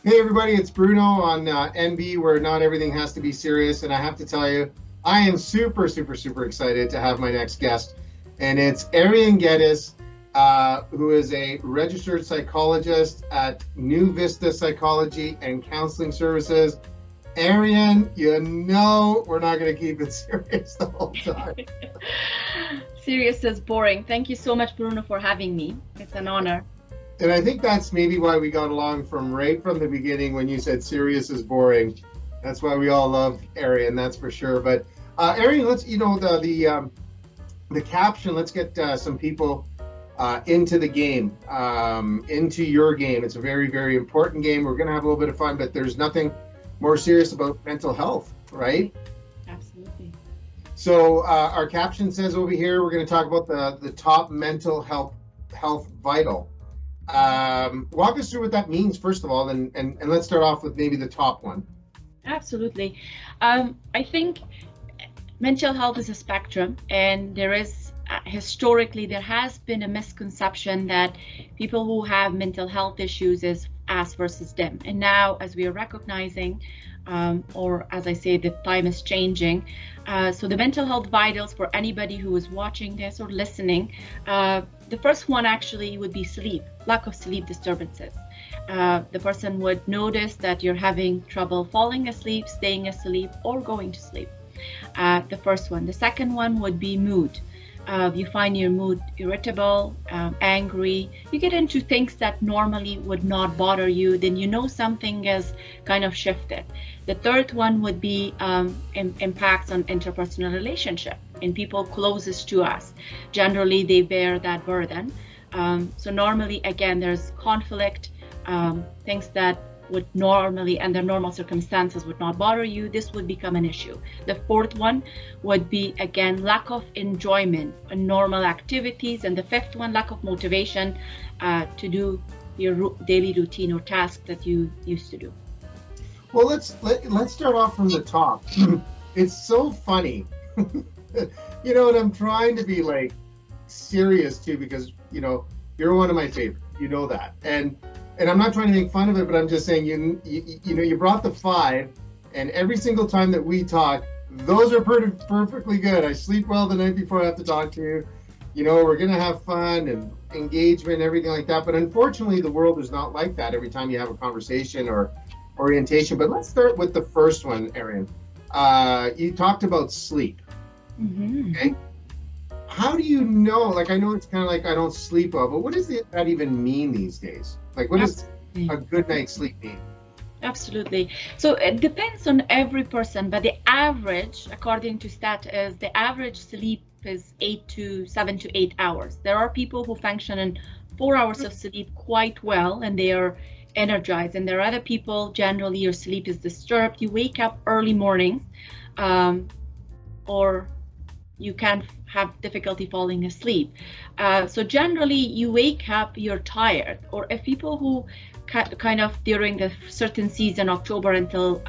Hey everybody, it's Bruno on NB, where not everything has to be serious. And I have to tell you, I am super excited to have my next guest. And it's Arian Guedes, who is a registered psychologist at New Vista Psychology and Counseling Services. Arian, you know we're not going to keep it serious the whole time. Serious is boring. Thank you so much, Bruno, for having me. It's an honor. And I think that's maybe why we got along from right from the beginning when you said serious is boring. That's why we all love Arian, that's for sure. But Arian, let's, the caption, let's get some people into the game, into your game. It's a very important game. We're going to have a little bit of fun, but there's nothing more serious about mental health, right? Absolutely. So our caption says over here, we're going to talk about the top mental health vital. Walk us through what that means, first of all, and let's start off with maybe the top one. Absolutely. I think mental health is a spectrum, and there is historically there has been a misconception that people who have mental health issues is us versus them. And now, as we are recognizing, or as I say, the time is changing. So the mental health vitals for anybody who is watching this or listening, the first one actually would be sleep, lack of sleep disturbances. The person would notice that you're having trouble falling asleep, staying asleep, or going to sleep. The first one. The second one would be mood. You find your mood irritable, angry. You get into things that normally would not bother you, then you know something has kind of shifted. The third one would be impacts on interpersonal relationship and people closest to us. Generally, they bear that burden. So normally, again, there's conflict, things that would normally, under normal circumstances, would not bother you. This would become an issue. The fourth one would be, again, lack of enjoyment in normal activities. And the fifth one, lack of motivation to do your daily routine or task that you used to do. Well, let's start off from the top. It's so funny. You know, and I'm trying to be like serious too, because you know you're one of my favorites. You know that, and I'm not trying to make fun of it, but I'm just saying you brought the 5, and every single time that we talk, those are perfectly good. I sleep well the night before I have to talk to you. You know, we're gonna have fun and engagement and everything like that. But unfortunately, the world is not like that every time you have a conversation or orientation. But let's start with the first one, Arian. You talked about sleep. Mm-hmm. Okay. How do you know? Like, I know it's kind of like I don't sleep well, but what does that even mean these days? Like, what does a good night's sleep mean? Absolutely. So it depends on every person, but the average, according to stat, is the average sleep is 7 to 8 hours. There are people who function in 4 hours of sleep quite well, and they are energized. And there are other people, generally your sleep is disturbed. You wake up early mornings, or you can have difficulty falling asleep. So generally you wake up, you're tired. Or if people who kind of during the certain season, October until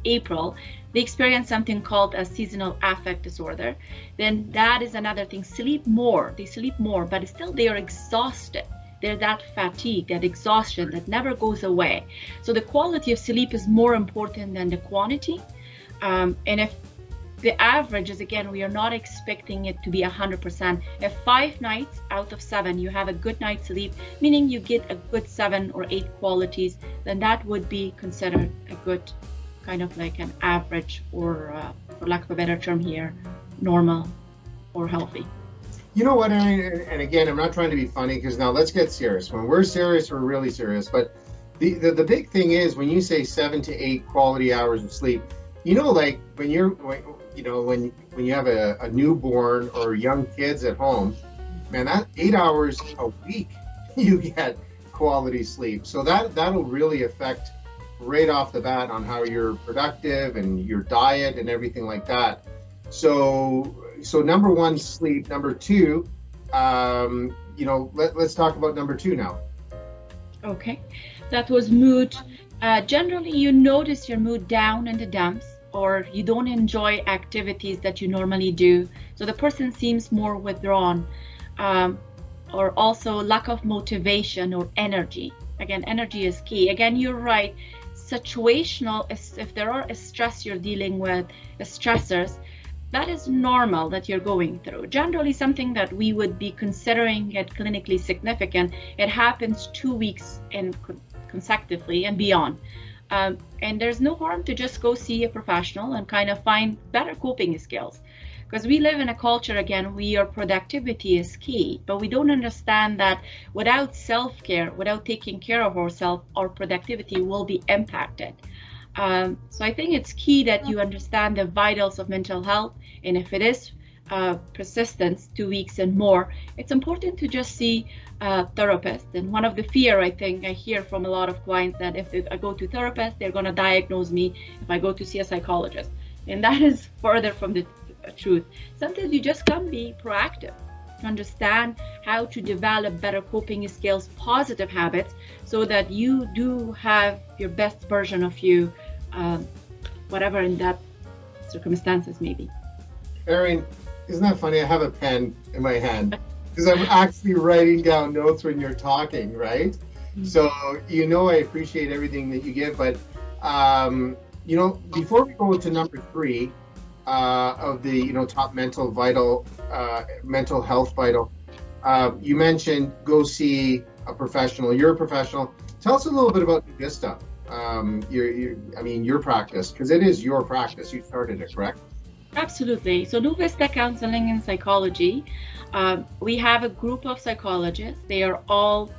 April, they experience something called a seasonal affect disorder, then that is another thing. They sleep more, but still they are exhausted. They're that fatigue, that exhaustion that never goes away. So the quality of sleep is more important than the quantity. And if the average is, again, we are not expecting it to be 100%. If 5 nights out of 7 you have a good night's sleep, meaning you get a good 7 or 8 qualities, then that would be considered a good kind of like an average, or for lack of a better term here, normal or healthy. You know what, Arian, and again, I'm not trying to be funny, because now let's get serious. When we're serious, we're really serious. But the big thing is, when you say 7 to 8 quality hours of sleep, you know, like when you have a newborn or young kids at home, man, that 8 hours a week you get quality sleep. So that'll really affect right off the bat on how you're productive and your diet and everything like that. So number 1, sleep. Number 2, let's talk about number 2 now. Okay, that was mood. Generally, you notice your mood down in the dumps, or you don't enjoy activities that you normally do. So the person seems more withdrawn, or also lack of motivation or energy. Again, energy is key. Again, you're right. situational, if there are a stress you're dealing with, stressors, that is normal that you're going through. Generally, something that we would be considering it clinically significant, it happens 2 weeks in consecutively and beyond. And there's no harm to just go see a professional and kind of find better coping skills. Because we live in a culture, again, where productivity is key, but we don't understand that without self-care, without taking care of ourselves, our productivity will be impacted. So I think it's key that you understand the vitals of mental health, and if it is persistence, 2 weeks and more, it's important to just see a therapist. And one of the fear I think I hear from a lot of clients that if I go to therapist, they're going to diagnose me if I go to see a psychologist, and that is further from the truth. Sometimes you just can be proactive to understand how to develop better coping skills, positive habits, so that you do have your best version of you, whatever in that circumstances may be. Arian, isn't that funny? I have a pen in my hand because I'm actually writing down notes when you're talking, right? Mm-hmm. So, I appreciate everything that you give, but, before we go to number 3, of the top mental health vital, you mentioned go see a professional. You're a professional. Tell us a little bit about Vista, your practice, because it is your practice. You started it, correct? Absolutely. So New Vista Counseling and Psychology, we have a group of psychologists. They are all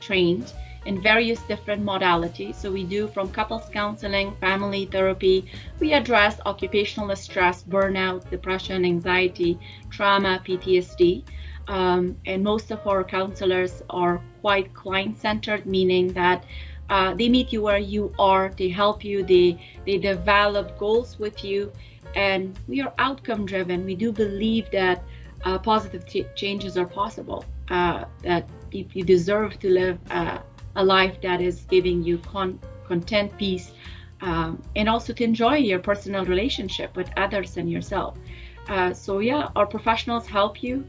trained in various different modalities. So we do from couples counseling, family therapy. We address occupational stress, burnout, depression, anxiety, trauma, PTSD. And most of our counselors are quite client-centered, meaning that they meet you where you are, they help you, they develop goals with you, and we are outcome-driven. We do believe that positive changes are possible, that you deserve to live a life that is giving you content, peace, and also to enjoy your personal relationship with others and yourself. So yeah, our professionals help you.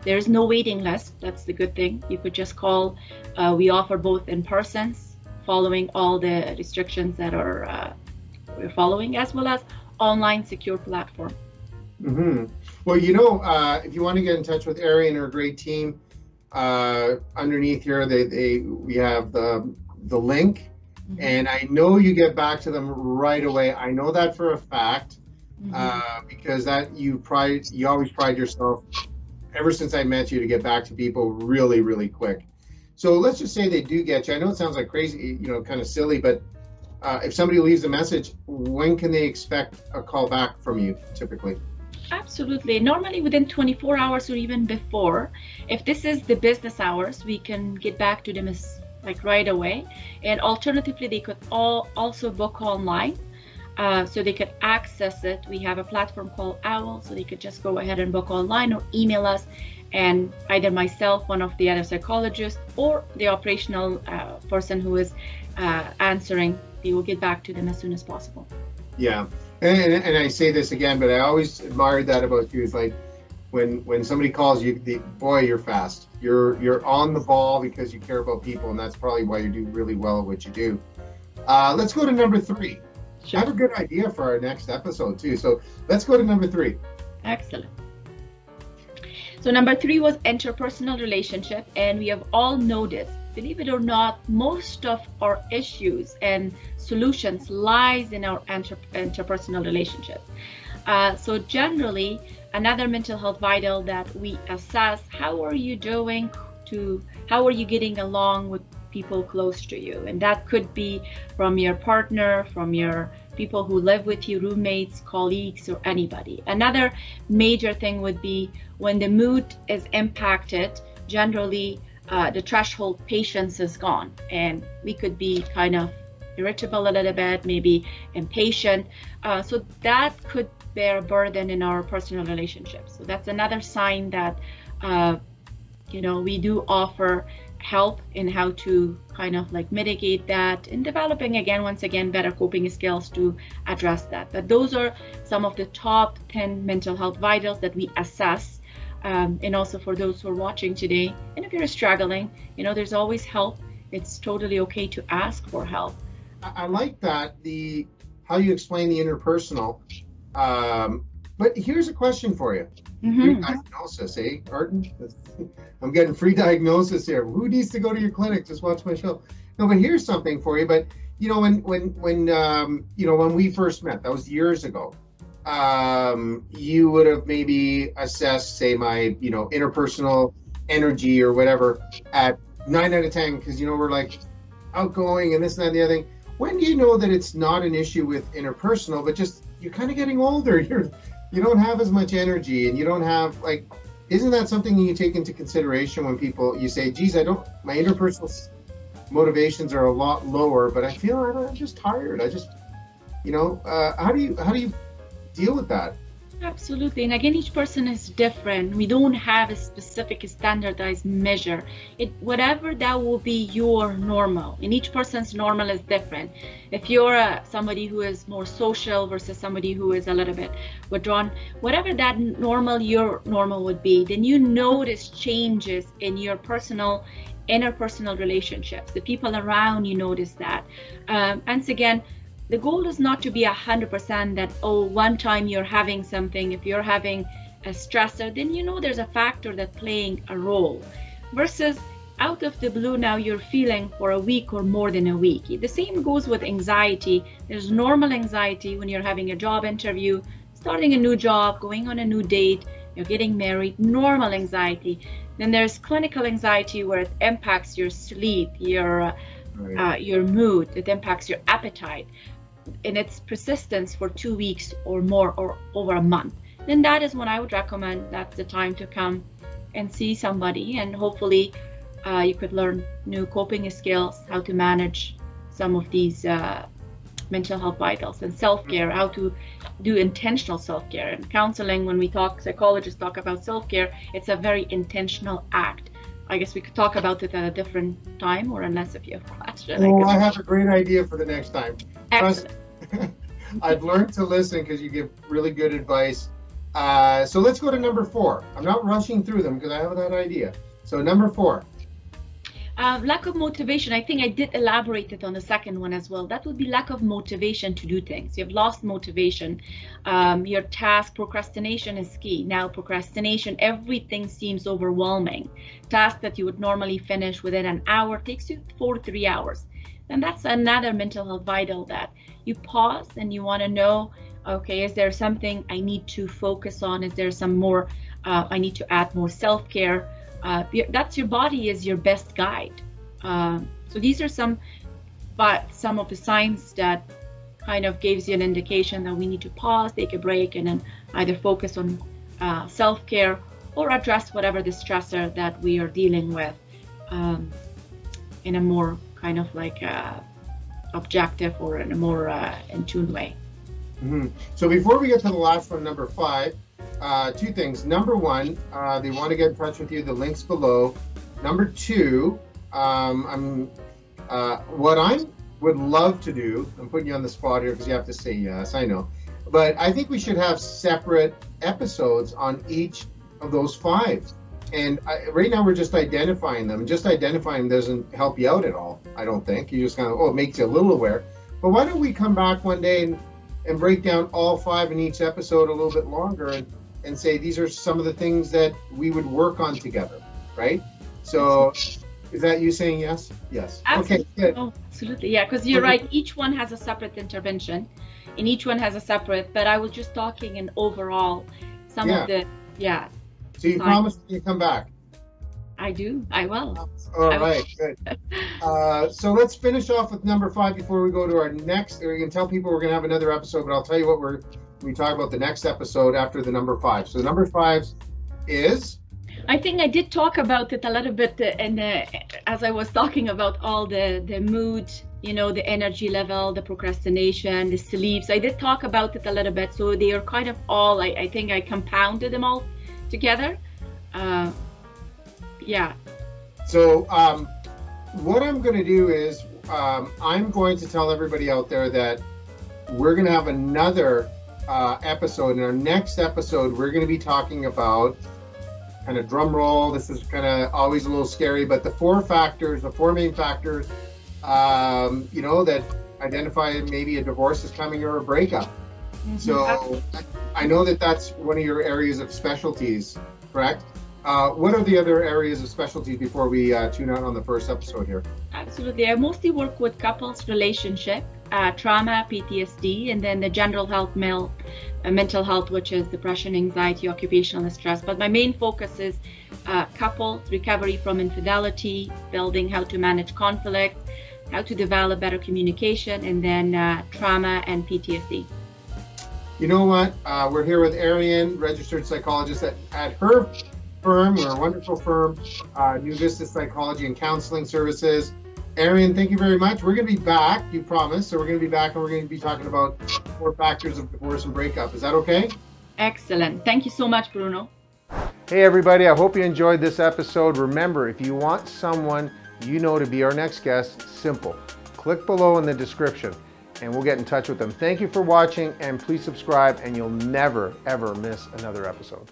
There's no waiting list. That's the good thing. You could just call. We offer both in persons, following all the restrictions that are we're following, as well as online secure platform. Mm-hmm. Well, if you want to get in touch with Arian or a great team, underneath here, we have the link, mm-hmm. and I know you get back to them right away. I know that for a fact, mm-hmm. Because that you always pride yourself, ever since I met you, to get back to people really, really quick. So let's just say they do get you. I know it sounds like crazy, kind of silly, but if somebody leaves a message, when can they expect a call back from you typically? Absolutely. Normally within 24 hours or even before. If this is the business hours, we can get back to them right away. And alternatively, they could also book online, so they could access it. We have a platform called Owl, so they could just go ahead and book online or email us, and either myself, one of the other psychologists, or the operational person who is answering, they will get back to them as soon as possible. Yeah. And I say this again, but I always admired that about you. It's like when somebody calls you, boy, you're fast. You're on the ball because you care about people, and that's probably why you do really well at what you do. Let's go to number 3. Sure. I have a good idea for our next episode too. So let's go to number 3. Excellent. So number 3 was interpersonal relationship, and we have all noticed, believe it or not, most of our issues and solutions lies in our interpersonal relationships. So generally, another mental health vital that we assess, how are you doing how are you getting along with people close to you? And that could be from your partner, from your people who live with you, roommates, colleagues, or anybody. Another major thing would be when the mood is impacted, generally the threshold patience is gone, and we could be kind of irritable a little bit, maybe impatient. So that could bear a burden in our personal relationships. So that's another sign that we do offer help in how to kind of mitigate that, and developing once again better coping skills to address that. But those are some of the top 10 mental health vitals that we assess. And also for those who are watching today, and if you're struggling, there's always help. It's totally okay to ask for help. I like that, how you explain the interpersonal. But here's a question for you. Free diagnosis, eh, Arden? I'm getting free diagnosis here. Who needs to go to your clinic? Just watch my show. No, but here's something for you. But when we first met, that was years ago. You would have maybe assessed, say, my interpersonal energy or whatever at 9 out of 10, because we're like outgoing and this and that and the other thing. When do you know that it's not an issue with interpersonal, but just you're kind of getting older? You don't have as much energy, and you don't have isn't that something you take into consideration when you say, geez, my interpersonal motivations are a lot lower, but I feel I'm just tired. How do you deal with that? Absolutely. And again, each person is different. We don't have a specific standardized measure. Whatever that will be your normal. And each person's normal is different. If you're somebody who is more social versus somebody who is a little bit withdrawn, whatever that your normal would be, then you notice changes in your interpersonal relationships. The people around you notice that. And again, the goal is not to be 100% that, one time you're having something, if you're having a stressor, then there's a factor that's playing a role, versus out of the blue now you're feeling for a week or more than a week. The same goes with anxiety. There's normal anxiety when you're having a job interview, starting a new job, going on a new date, you're getting married, normal anxiety. Then there's clinical anxiety where it impacts your sleep, your mood, it impacts your appetite, and its persistence for 2 weeks or more or over a month. Then that is when I would recommend that's the time to come and see somebody, and hopefully you could learn new coping skills, how to manage some of these mental health vitals, and self-care, how to do intentional self-care. And counseling, when psychologists talk about self-care, it's a very intentional act. I guess we could talk about it at a different time, or unless if you have questions. I have a great idea for the next time. Excellent. I've learned to listen because you give really good advice. So let's go to number 4. I'm not rushing through them because I have that idea. So number 4. Lack of motivation. I think I did elaborate it on the second one as well. That would be lack of motivation to do things. You've lost motivation. Your task procrastination is key. Now procrastination, everything seems overwhelming. Task that you would normally finish within an hour takes you 4 to 3 hours. And that's another mental health vital, that you pause and you want to know, okay, is there something I need to focus on? Is there some more, I need to add more self-care? That's your body is your best guide. So these are some of the signs that kind of gives you an indication that we need to pause, take a break, and then either focus on self-care or address whatever the stressor that we are dealing with in a more kind of objective or in a more in tune way. So before we get to the last one, number 5, 2 things. Number 1, they want to get in touch with you. The link's below. Number 2, what I would love to do, I'm putting you on the spot here because you have to say yes, I know, but I think we should have separate episodes on each of those 5. And right now we're just identifying them. Just identifying them doesn't help you out at all, I don't think. You just kind of, it makes you a little aware. But why don't we come back one day and break down all 5 in each episode a little bit longer and say these are some of the things that we would work on together, right? So is that you saying yes? Yes. Absolutely. Okay, good. Oh, absolutely, yeah, because you're right. Each one has a separate intervention, and each one has a separate, but I was just talking in overall some of the, So you promise you come back? I do. I will. All right, good. So let's finish off with number 5 before we go to our next. Or you can tell people we're going to have another episode, but I'll tell you what we talk about the next episode after the number 5. So number 5 is. I think I did talk about it a little bit, as I was talking about all the mood, the energy level, the procrastination, the sleep. So I did talk about it a little bit. So they are kind of all. I think I compounded them all together. So what I'm going to do is I'm going to tell everybody out there that we're going to have another episode. In our next episode, we're going to be talking about, kind of drum roll, this is kind of always a little scary, but the 4 main factors, that identify maybe a divorce is coming or a breakup. So I know that that's one of your areas of specialties, correct? What are the other areas of specialties before we tune out on the first episode here? Absolutely. I mostly work with couples relationship, trauma, PTSD, and then the general health, mental health, which is depression, anxiety, occupational stress. But my main focus is couples, recovery from infidelity, building how to manage conflict, how to develop better communication, and then trauma and PTSD. You know what? We're here with Arian, registered psychologist at her firm. We're a wonderful firm, New Vista Psychology and Counseling Services. Arian, thank you very much. We're going to be back, you promised. So we're going to be back and we're going to be talking about 4 factors of divorce and breakup. Is that okay? Excellent. Thank you so much, Bruno. Hey everybody, I hope you enjoyed this episode. Remember, if you want someone you know to be our next guest, simple. Click below in the description and we'll get in touch with them. Thank you for watching and please subscribe and you'll never ever miss another episode.